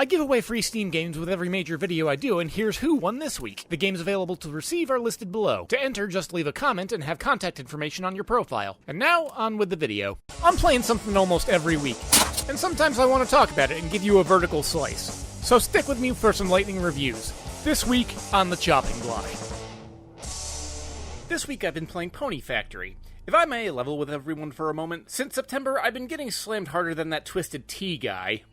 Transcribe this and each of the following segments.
I give away free Steam games with every major video I do, and here's who won this week. The games available to receive are listed below. To enter, just leave a comment and have contact information on your profile. And now, on with the video. I'm playing something almost every week, and sometimes I want to talk about it and give you a vertical slice. So stick with me for some lightning reviews. This week, on the chopping block. This week I've been playing Pony Factory. If I may level with everyone for a moment, since September I've been getting slammed harder than that Twisted Tea guy.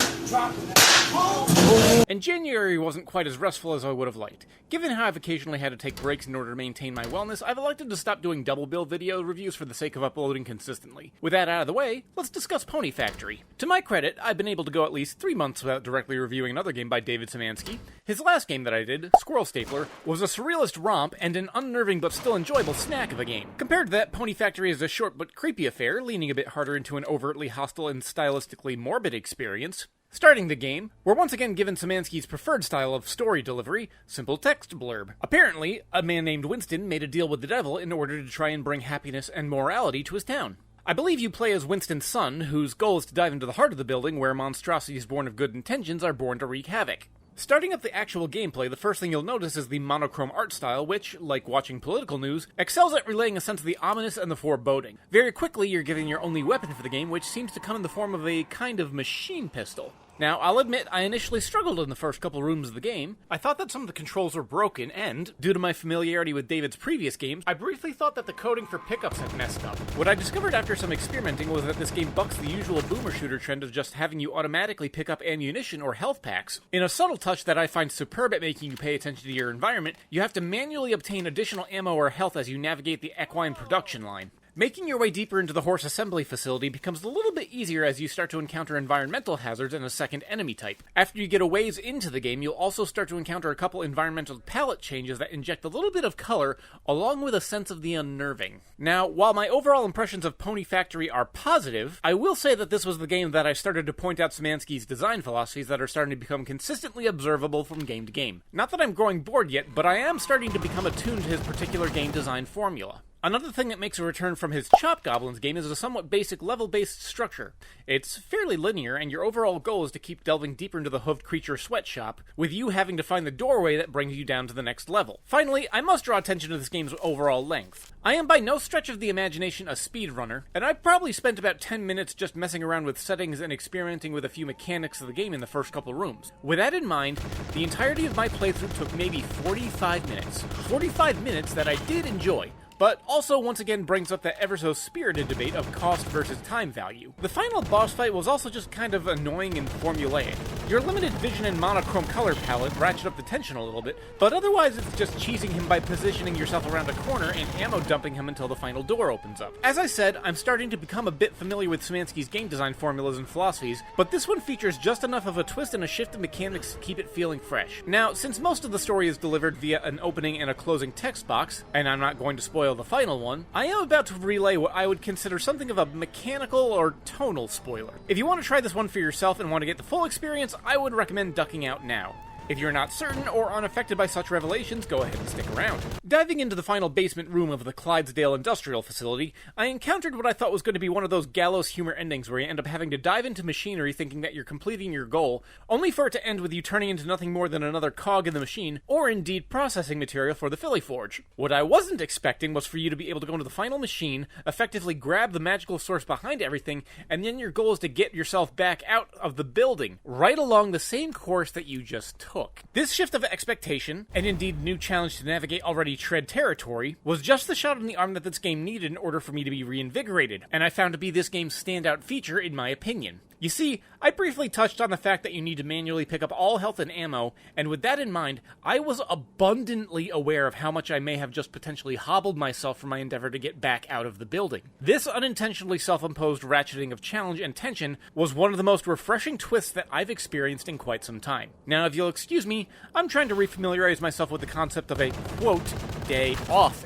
And January wasn't quite as restful as I would have liked. Given how I've occasionally had to take breaks in order to maintain my wellness, I've elected to stop doing double bill video reviews for the sake of uploading consistently. With that out of the way, let's discuss Pony Factory. To my credit, I've been able to go at least 3 months without directly reviewing another game by David Szymanski. His last game that I did, Squirrel Stapler, was a surrealist romp and an unnerving but still enjoyable snack of a game. Compared to that, Pony Factory is a short but creepy affair, leaning a bit harder into an overtly hostile and stylistically morbid experience. Starting the game, we're once again given Szymanski's preferred style of story delivery, simple text blurb. Apparently, a man named Winston made a deal with the devil in order to try and bring happiness and morality to his town. I believe you play as Winston's son, whose goal is to dive into the heart of the building where monstrosities born of good intentions are born to wreak havoc. Starting up the actual gameplay, the first thing you'll notice is the monochrome art style, which, like watching political news, excels at relaying a sense of the ominous and the foreboding. Very quickly, you're given your only weapon for the game, which seems to come in the form of a kind of machine pistol. Now, I'll admit, I initially struggled in the first couple rooms of the game. I thought that some of the controls were broken, and, due to my familiarity with David's previous games, I briefly thought that the coding for pickups had messed up. What I discovered after some experimenting was that this game bucks the usual boomer shooter trend of just having you automatically pick up ammunition or health packs. In a subtle touch that I find superb at making you pay attention to your environment, you have to manually obtain additional ammo or health as you navigate the equine production line. Making your way deeper into the horse assembly facility becomes a little bit easier as you start to encounter environmental hazards and a second enemy type. After you get a ways into the game, you'll also start to encounter a couple environmental palette changes that inject a little bit of color, along with a sense of the unnerving. Now, while my overall impressions of Pony Factory are positive, I will say that this was the game that I started to point out Szymanski's design philosophies that are starting to become consistently observable from game to game. Not that I'm growing bored yet, but I am starting to become attuned to his particular game design formula. Another thing that makes a return from his Chop Goblins game is a somewhat basic level-based structure. It's fairly linear, and your overall goal is to keep delving deeper into the hoofed creature sweatshop, with you having to find the doorway that brings you down to the next level. Finally, I must draw attention to this game's overall length. I am by no stretch of the imagination a speedrunner, and I've probably spent about 10 minutes just messing around with settings and experimenting with a few mechanics of the game in the first couple rooms. With that in mind, the entirety of my playthrough took maybe 45 minutes. 45 minutes that I did enjoy, but also once again brings up that ever-so-spirited debate of cost versus time value. The final boss fight was also just kind of annoying and formulaic. Your limited vision and monochrome color palette ratchet up the tension a little bit, but otherwise it's just cheesing him by positioning yourself around a corner and ammo dumping him until the final door opens up. As I said, I'm starting to become a bit familiar with Szymanski's game design formulas and philosophies, but this one features just enough of a twist and a shift in mechanics to keep it feeling fresh. Now, since most of the story is delivered via an opening and a closing text box, and I'm not going to spoil the final one, I am about to relay what I would consider something of a mechanical or tonal spoiler. If you want to try this one for yourself and want to get the full experience, I would recommend ducking out now. If you're not certain or unaffected by such revelations, go ahead and stick around. Diving into the final basement room of the Clydesdale Industrial Facility, I encountered what I thought was going to be one of those gallows humor endings where you end up having to dive into machinery thinking that you're completing your goal, only for it to end with you turning into nothing more than another cog in the machine, or indeed processing material for the Philly Forge. What I wasn't expecting was for you to be able to go into the final machine, effectively grab the magical source behind everything, and then your goal is to get yourself back out of the building, right along the same course that you just took. This shift of expectation, and indeed new challenge to navigate already tread territory, was just the shot in the arm that this game needed in order for me to be reinvigorated, and I found to be this game's standout feature in my opinion. You see, I briefly touched on the fact that you need to manually pick up all health and ammo, and with that in mind, I was abundantly aware of how much I may have just potentially hobbled myself from my endeavor to get back out of the building. This unintentionally self-imposed ratcheting of challenge and tension was one of the most refreshing twists that I've experienced in quite some time. Now, if you'll excuse me, I'm trying to refamiliarize myself with the concept of a, quote, day off.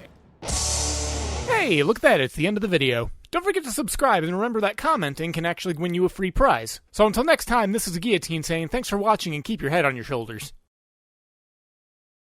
Hey, look at that, it's the end of the video. Don't forget to subscribe, and remember that commenting can actually win you a free prize. So until next time, this is Gheeotine saying thanks for watching and keep your head on your shoulders.